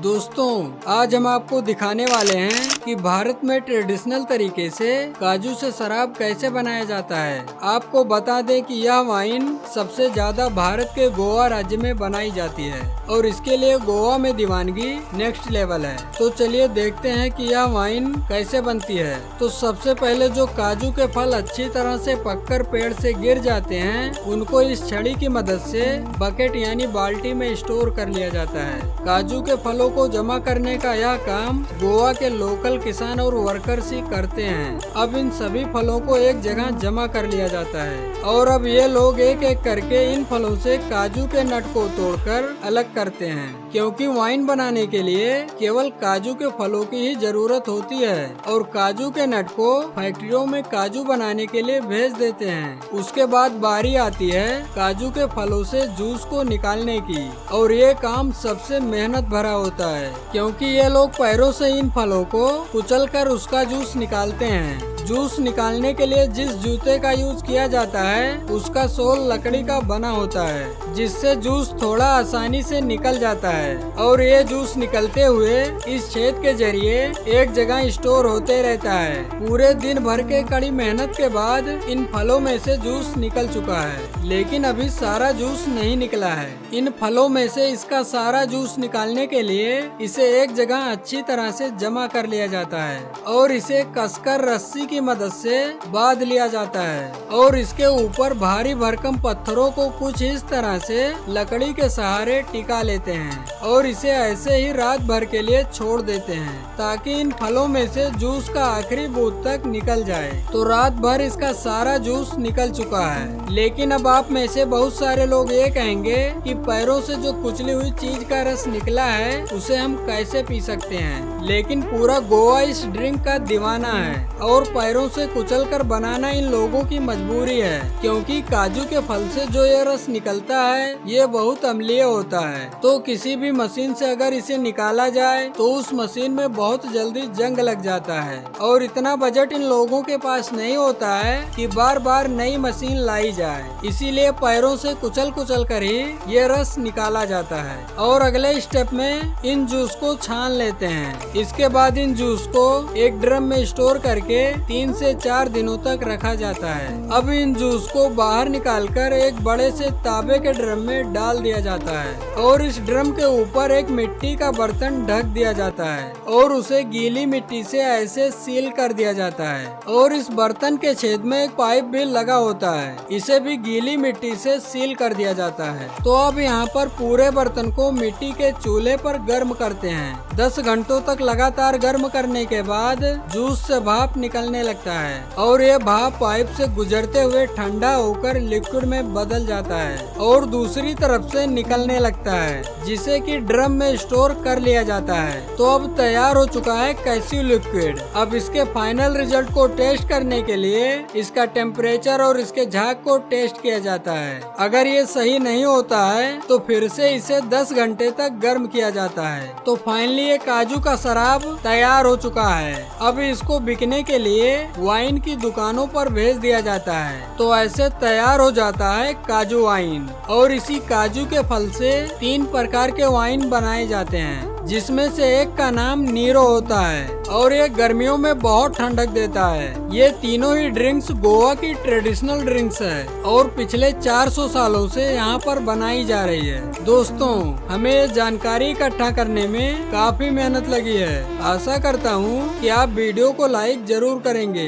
दोस्तों, आज हम आपको दिखाने वाले हैं कि भारत में ट्रेडिशनल तरीके से काजू से शराब कैसे बनाया जाता है। आपको बता दें कि यह वाइन सबसे ज्यादा भारत के गोवा राज्य में बनाई जाती है और इसके लिए गोवा में दीवानगी नेक्स्ट लेवल है। तो चलिए देखते हैं कि यह वाइन कैसे बनती है। तो सबसे पहले जो काजू के फल अच्छी तरह से पककर पेड़ से गिर जाते हैं, उनको इस छड़ी की मदद से बकेट यानी बाल्टी में स्टोर कर लिया जाता है। काजू के फलों को जमा करने का यह काम गोवा के लोकल किसान और वर्कर्स ही करते हैं। अब इन सभी फलों को एक जगह जमा कर लिया जाता है और अब ये लोग एक एक करके इन फलों से काजू के नट को तोड़कर अलग करते हैं, क्योंकि वाइन बनाने के लिए केवल काजू के फलों की ही जरूरत होती है और काजू के नट को फैक्ट्रियों में काजू बनाने के लिए भेज देते हैं। उसके बाद बारी आती है काजू के फलों से जूस को निकालने की और ये काम सबसे मेहनत भरा होता है, क्योंकि ये लोग पैरों से इन फलों को कुचलकर उसका जूस निकालते हैं। जूस निकालने के लिए जिस जूते का यूज किया जाता है उसका सोल लकड़ी का बना होता है, जिससे जूस थोड़ा आसानी से निकल जाता है और ये जूस निकलते हुए इस छेद के जरिए एक जगह स्टोर होते रहता है। पूरे दिन भर के कड़ी मेहनत के बाद इन फलों में से जूस निकल चुका है, लेकिन अभी सारा जूस नहीं निकला है। इन फलों में से इसका सारा जूस निकालने के लिए इसे एक जगह अच्छी तरह से जमा कर लिया जाता है और इसे कसकर रस्सी की मदद से बांध लिया जाता है और इसके ऊपर भारी भरकम पत्थरों को कुछ इस तरह से लकड़ी के सहारे टिका लेते हैं और इसे ऐसे ही रात भर के लिए छोड़ देते हैं ताकि इन फलों में से जूस का आखिरी बूंद तक निकल जाए। तो रात भर इसका सारा जूस निकल चुका है, लेकिन अब आप में से बहुत सारे लोग ये कहेंगे कि पैरों से जो कुचली हुई चीज का रस निकला है उसे हम कैसे पी सकते हैं। लेकिन पूरा गोवा इस ड्रिंक का दीवाना है और पैरों से कुचलकर बनाना इन लोगों की मजबूरी है, क्योंकि काजू के फल से जो ये रस निकलता है ये बहुत अम्लीय होता है। तो किसी भी मशीन से अगर इसे निकाला जाए तो उस मशीन में बहुत जल्दी जंग लग जाता है और इतना बजट इन लोगों के पास नहीं होता है कि बार बार नई मशीन लाई जाए, इसीलिए पैरों से कुचल कुचल कर ही ये रस निकाला जाता है। और अगले स्टेप में इन जूस को छान लेते हैं। इसके बाद इन जूस को एक ड्रम में स्टोर करके 3 से 4 दिनों तक रखा जाता है। अब इन जूस को बाहर निकालकर एक बड़े से तांबे के ड्रम में डाल दिया जाता है और इस ड्रम के ऊपर एक मिट्टी का बर्तन ढक दिया जाता है और उसे गीली मिट्टी से ऐसे सील कर दिया जाता है और इस बर्तन के छेद में एक पाइप भी लगा होता है, इसे भी गीली मिट्टी से सील कर दिया जाता है। तो अब यहाँ पर पूरे बर्तन को मिट्टी के चूल्हे पर गर्म करते हैं। 10 घंटों तक लगातार गर्म करने के बाद जूस से भाप निकलने लगता है और ये भाप पाइप से गुजरते हुए ठंडा होकर लिक्विड में बदल जाता है और दूसरी तरफ से निकलने लगता है, जिसे कि ड्रम में स्टोर कर लिया जाता है। तो अब तैयार हो चुका है कैस्यू लिक्विड। अब इसके फाइनल रिजल्ट को टेस्ट करने के लिए इसका टेम्परेचर और इसके झाग को टेस्ट किया जाता है। अगर ये सही नहीं होता है तो फिर से इसे 10 घंटे तक गर्म किया जाता है। तो फाइनली ये काजू का शराब तैयार हो चुका है। अब इसको बिकने के लिए वाइन की दुकानों पर भेज दिया जाता है। तो ऐसे तैयार हो जाता है काजू वाइन और इसी काजू के फल से 3 प्रकार के वाइन बनाए जाते हैं, जिसमें से एक का नाम नीरो होता है और ये गर्मियों में बहुत ठंडक देता है। ये तीनों ही ड्रिंक्स गोवा की ट्रेडिशनल ड्रिंक्स है और पिछले 400 सालों से यहाँ पर बनाई जा रही है। दोस्तों, हमें ये जानकारी इकट्ठा करने में काफी मेहनत लगी है। आशा करता हूँ कि आप वीडियो को लाइक जरूर करेंगे।